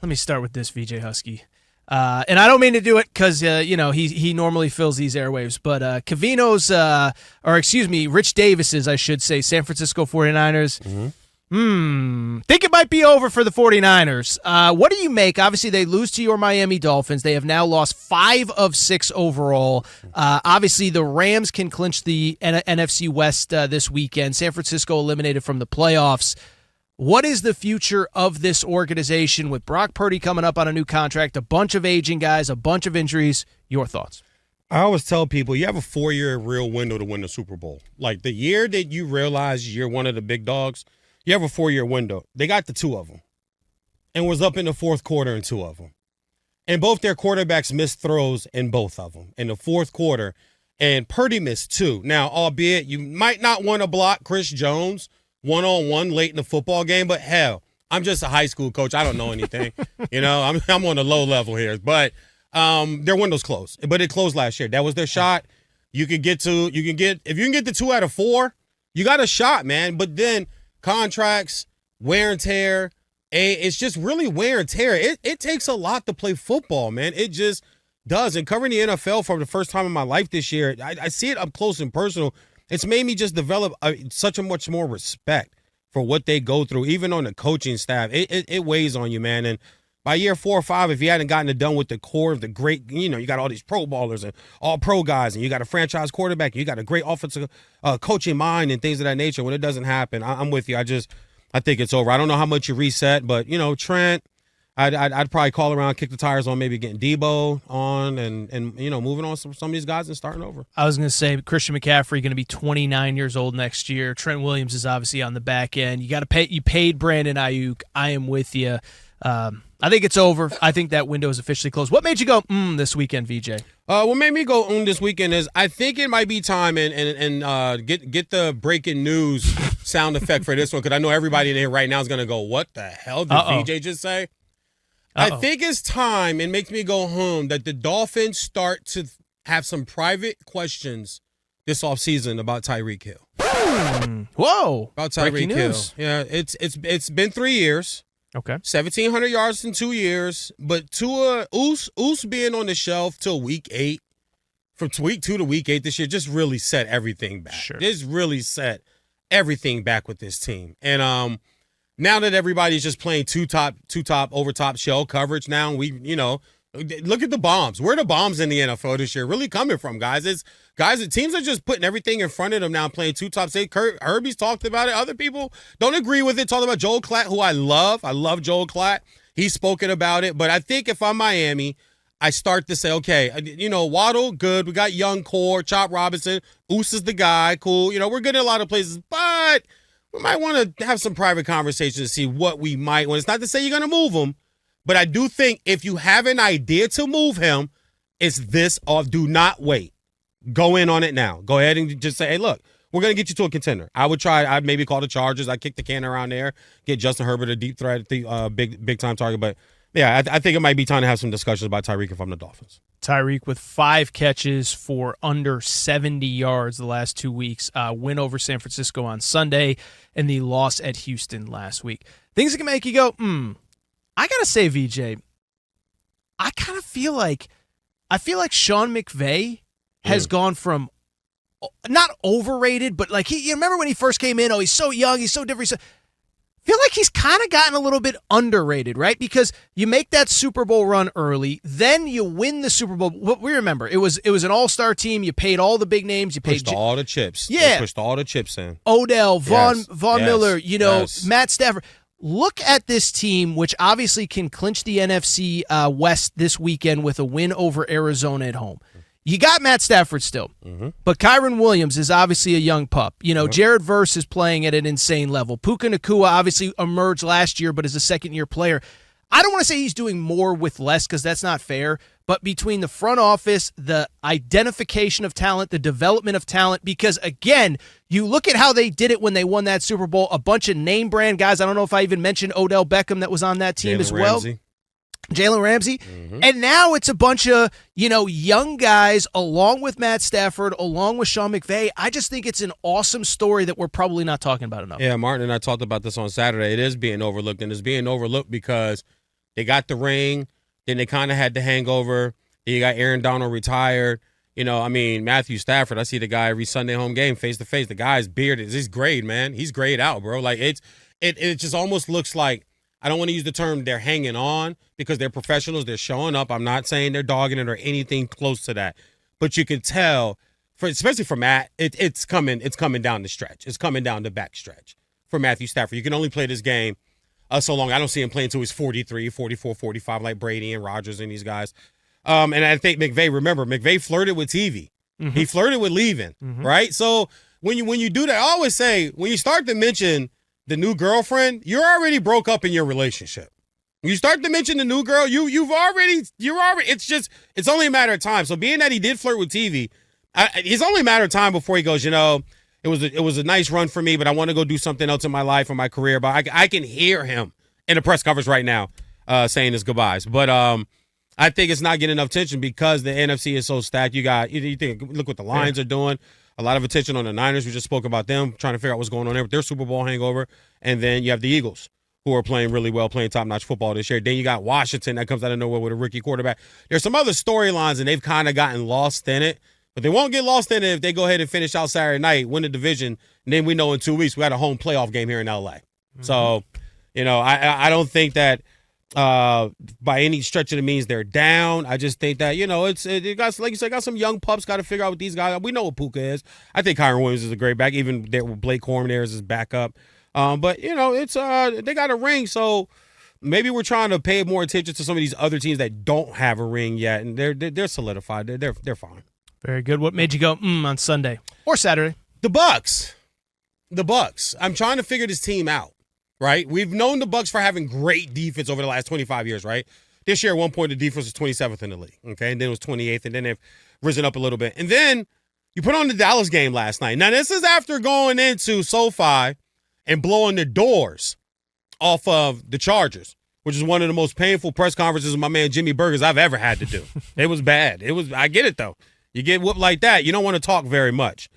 Let me start with this, VJ Husky. And I don't mean to do it because, he normally fills these airwaves. But Rich Davis's, I should say, San Francisco 49ers. Think it might be over for the 49ers. What do you make? Obviously, they lose to your Miami Dolphins. They have now lost 5 of 6 overall. Obviously, the Rams can clinch the NFC West this weekend. San Francisco eliminated from the playoffs. What is the future of this organization with Brock Purdy coming up on a new contract, a bunch of aging guys, a bunch of injuries? Your thoughts? I always tell people you have a 4-year real window to win the Super Bowl. Like the year that you realize you're one of the big dogs, you have a 4-year window. They got the 2 of them and was up in the fourth quarter in 2 of them. And both their quarterbacks missed throws in both of them in the fourth quarter. And Purdy missed 2. Now, albeit you might not want to block Chris Jones one-on-one late in the football game, but hell, I'm just a high school coach. I don't know anything. I'm on the low level here. But their window's closed. But it closed last year. That was their shot. If you can get the 2 out of 4, you got a shot, man. But then contracts, wear and tear, it's just really wear and tear. It takes a lot to play football, man. It just does. And covering the NFL for the first time in my life this year, I see it up close and personal. It's made me just develop such a much more respect for what they go through, even on the coaching staff. It weighs on you, man. And by year 4 or 5, if you hadn't gotten it done with the core of the great, you got all these pro ballers and all pro guys, and you got a franchise quarterback, and you got a great offensive coaching mind and things of that nature. When it doesn't happen, I'm with you. I think it's over. I don't know how much you reset, but, Trent, I'd probably call around, kick the tires on maybe getting Debo on and moving on some of these guys and starting over. I was going to say Christian McCaffrey going to be 29 years old next year. Trent Williams is obviously on the back end. You paid Brandon Ayuk. I am with you. I think it's over. I think that window is officially closed. What made you go this weekend, VJ? What made me go this weekend is I think it might be time and get the breaking news sound effect for this one, because I know everybody in here right now is going to go, what the hell did VJ just say? I think it's time, and makes me go home, that the Dolphins start to have some private questions this offseason about Tyreek Hill. Whoa. About Tyreek Hill. Yeah, it's been 3 years. Okay. 1,700 yards in 2 years, but Oos being on the shelf till week 8, from week 2 to week 8 this year, just really set everything back. Sure. Just really set everything back with this team. And now that everybody's just playing two top over top shell coverage now, we look at the bombs. Where are the bombs in the NFL this year really coming from, guys? The teams are just putting everything in front of them now, playing 2 top. Say Herbie's talked about it. Other people don't agree with it. Talking about Joel Klatt, who I love. I love Joel Klatt. He's spoken about it. But I think if I'm Miami, I start to say, okay, Waddle, good. We got young core, Chop Robinson. Oos is the guy. Cool. We're good in a lot of places, but we might want to have some private conversations to see what we might want. It's not to say you're going to move him, but I do think if you have an idea to move him, it's this or do not wait. Go in on it now. Go ahead and just say, hey, look, we're going to get you to a contender. I'd maybe call the Chargers. I'd kick the can around there, get Justin Herbert a deep threat, big time target. But, yeah, I think it might be time to have some discussions about Tyreek if I'm the Dolphins. Tyreek with 5 catches for under 70 yards the last 2 weeks. Win over San Francisco on Sunday, and the loss at Houston last week. Things that can make you go, I got to say, VJ, I kind of feel like Sean McVay has gone from not overrated, but like you remember when he first came in, he's so young, he's so different. I feel like he's kind of gotten a little bit underrated, right? Because you make that Super Bowl run early, then you win the Super Bowl. What we remember, it was an all-star team. You paid all the big names. You pushed all the chips. Yeah, they pushed all the chips in. Odell, Von Miller, Matt Stafford. Look at this team, which obviously can clinch the NFC West this weekend with a win over Arizona at home. You got Matt Stafford still, but Kyron Williams is obviously a young pup. Jared Verse is playing at an insane level. Puka Nacua obviously emerged last year, but is a second-year player. I don't want to say he's doing more with less because that's not fair, but between the front office, the identification of talent, the development of talent, because, again, you look at how they did it when they won that Super Bowl, a bunch of name-brand guys. I don't know if I even mentioned Odell Beckham that was on that team as well. Jalen Ramsey. And now it's a bunch of, young guys along with Matt Stafford, along with Sean McVay. I just think it's an awesome story that we're probably not talking about enough. Yeah, Martin and I talked about this on Saturday. It is being overlooked, and it's being overlooked because They got the ring. Then they kind of had the hangover. Then you got Aaron Donald retired. Matthew Stafford, I see the guy every Sunday home game face to face. The guy's beard he's grayed, man. He's grayed out, bro. Like it just almost looks like, I don't want to use the term they're hanging on because they're professionals. They're showing up. I'm not saying they're dogging it or anything close to that. But you can tell, especially for Matt, it's coming down the stretch. It's coming down the back stretch for Matthew Stafford. You can only play this game so long. I don't see him playing until he's 43, 44, 45 like Brady and Rodgers and these guys. And I think McVay flirted with TV. Mm-hmm. He flirted with leaving, right? So when you do that, I always say, when you start to mention the new girlfriend, you're already broke up in your relationship. When you start to mention the new girl, you're already, it's only a matter of time. So being that he did flirt with TV, it's only a matter of time before he goes, it was a nice run for me, but I want to go do something else in my life or my career. But I can hear him in the press conference right now saying his goodbyes. But I think it's not getting enough attention because the NFC is so stacked. You think, look what the Lions are doing. A lot of attention on the Niners. We just spoke about them, trying to figure out what's going on there with their Super Bowl hangover. And then you have the Eagles, who are playing really well, playing top-notch football this year. Then you got Washington that comes out of nowhere with a rookie quarterback. There's some other storylines, and they've kind of gotten lost in it. But they won't get lost in it if they go ahead and finish out Saturday night, win the division, and then we know in 2 weeks we got a home playoff game here in L.A. Mm-hmm. So, I don't think that by any stretch of the means they're down. I just think that, it got, like you said, got some young pups, got to figure out what these guys, we know what Puka is. I think Kyron Williams is a great back, even there with Blake Corum there as his backup. But it's they got a ring, so maybe we're trying to pay more attention to some of these other teams that don't have a ring yet, and they're solidified. They're fine. Very good. What made you go on Sunday or Saturday? The Bucs. I'm trying to figure this team out. Right? We've known the Bucs for having great defense over the last 25 years, right? This year, at one point, the defense was 27th in the league, okay? And then it was 28th, and then they've risen up a little bit. And then you put on the Dallas game last night. Now, this is after going into SoFi and blowing the doors off of the Chargers, which is one of the most painful press conferences of my man Jimmy Burgers I've ever had to do. It was bad. I get it, though. You get whooped like that, you don't want to talk very much.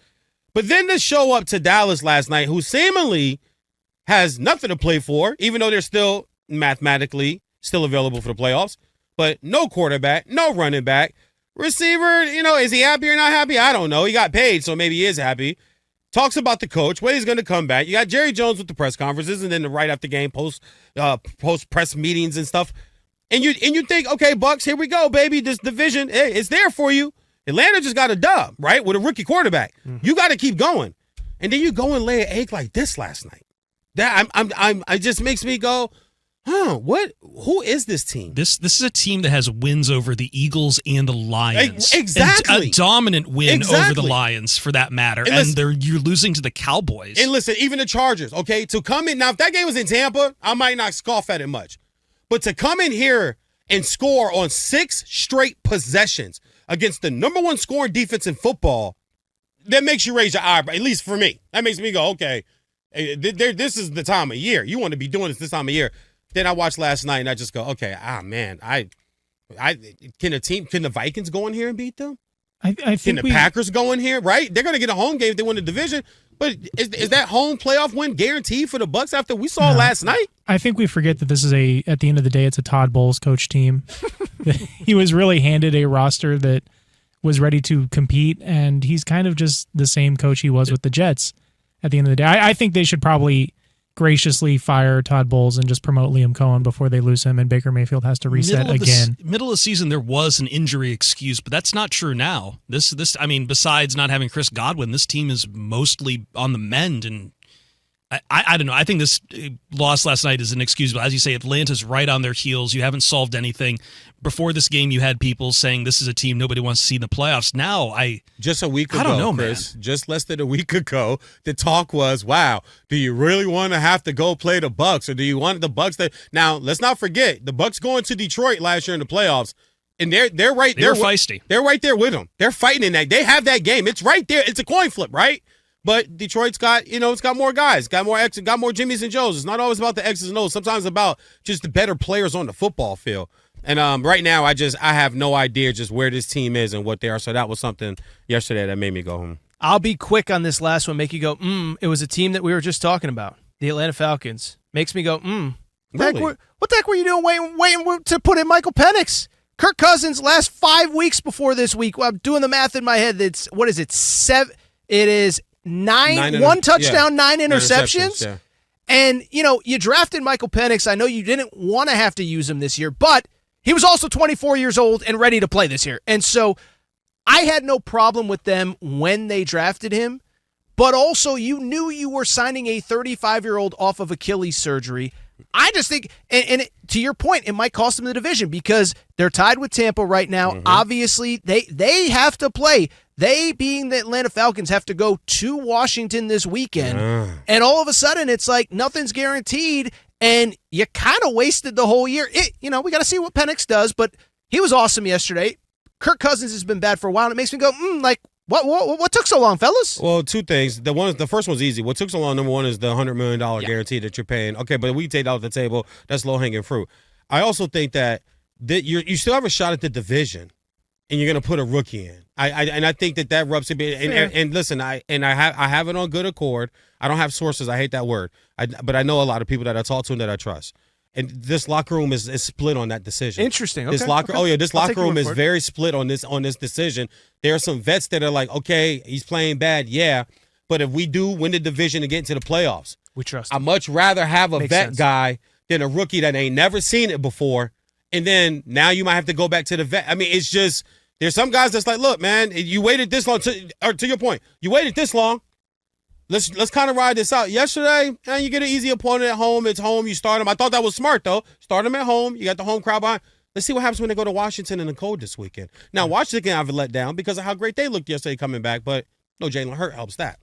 But then to show up to Dallas last night, who seemingly has nothing to play for, even though they're still mathematically still available for the playoffs, but no quarterback, no running back. Receiver, is he happy or not happy? I don't know. He got paid, so maybe he is happy. Talks about the coach, when he's going to come back. You got Jerry Jones with the press conferences, and then the right after game post press meetings and stuff. And you think, okay, Bucs, here we go, baby. This division, it's there for you. Atlanta just got a dub, right, with a rookie quarterback. Mm-hmm. You got to keep going. And then you go and lay an egg like this last night. That it just makes me go, what? Who is this team? This is a team that has wins over the Eagles and the Lions. Exactly. And a dominant win over the Lions, for that matter. And you're losing to the Cowboys. And listen, even the Chargers, okay, to come in. Now, if that game was in Tampa, I might not scoff at it much. But to come in here and score on 6 straight possessions against the number 1 scoring defense in football, that makes you raise your eyebrow, at least for me. That makes me go, okay, this is the time of year. You want to be doing this time of year. Then I watched last night and I just go, okay, man, can the Vikings go in here and beat them? I think can the Packers go in here, right? They're going to get a home game if they win the division. But is that home playoff win guaranteed for the Bucs after we saw last night? I think we forget that this is at the end of the day, it's a Todd Bowles coach team. He was really handed a roster that was ready to compete, and he's kind of just the same coach he was with the Jets at the end of the day. I think they should probably graciously fire Todd Bowles and just promote Liam Cohen before they lose him, and Baker Mayfield has to reset again. Middle of the season, there was an injury excuse, but that's not true now. Besides not having Chris Godwin, this team is mostly on the mend, and I don't know. I think this loss last night is inexcusable. As you say, Atlanta's right on their heels. You haven't solved anything. Before this game, you had people saying this is a team nobody wants to see in the playoffs. Now, just a week ago, I don't know, Chris, man. Just less than a week ago, the talk was, wow, do you really want to have to go play the Bucs, or do you want the Bucs to? Now, let's not forget, the Bucs going to Detroit last year in the playoffs, and they're right there. They're feisty. They're right there with them. They're fighting in that. They have that game. It's right there. It's a coin flip, right? But Detroit's got, it's got more guys, got more X's, got more Jimmys and Joes. It's not always about the X's and O's. Sometimes it's about just the better players on the football field. And right now, I have no idea just where this team is and what they are. So that was something yesterday that made me go home. I'll be quick on this last one, make you go, It was a team that we were just talking about, the Atlanta Falcons. Makes me go, Really? What the heck were you doing waiting to put in Michael Penix? Kirk Cousins last 5 weeks before this week. I'm doing the math in my head. What is it? It is one touchdown, 9 interceptions. Yeah. And, you drafted Michael Penix. I know you didn't want to have to use him this year, but he was also 24 years old and ready to play this year. And so I had no problem with them when they drafted him, but also you knew you were signing a 35-year-old off of Achilles surgery. I just think, and to your point, it might cost them the division because they're tied with Tampa right now. Mm-hmm. Obviously, they have to play. They, being the Atlanta Falcons, have to go to Washington this weekend. And all of a sudden, it's like nothing's guaranteed, and you kind of wasted the whole year. We got to see what Penix does, but he was awesome yesterday. Kirk Cousins has been bad for a while, and it makes me go, what took so long, fellas? Well, two things. The first one's easy. What took so long, number one, is the $100 million guarantee that you're paying. Okay, but we take that off the table. That's low-hanging fruit. I also think that you still have a shot at the division, and you're going to put a rookie in. I think that rubs it. And listen, I have it on good accord. I don't have sources. I hate that word. But I know a lot of people that I talk to and that I trust. And this locker room is split on that decision. Interesting. Okay. This locker room is very split on this decision. There are some vets that are like, okay, he's playing bad, yeah, but if we do win the division and get into the playoffs, we trust I'd much rather have a vet guy than a rookie that ain't never seen it before. And then now you might have to go back to the vet. I mean, it's just there's some guys that's like, look, man, you waited this long. To your point, you waited this long. Let's kind of ride this out. Yesterday, you get an easy opponent at home. It's home. You start them. I thought that was smart, though. Start them at home. You got the home crowd behind. Let's see what happens when they go to Washington in the cold this weekend. Now, Washington can have a letdown because of how great they looked yesterday coming back, but no Jalen Hurts helps that.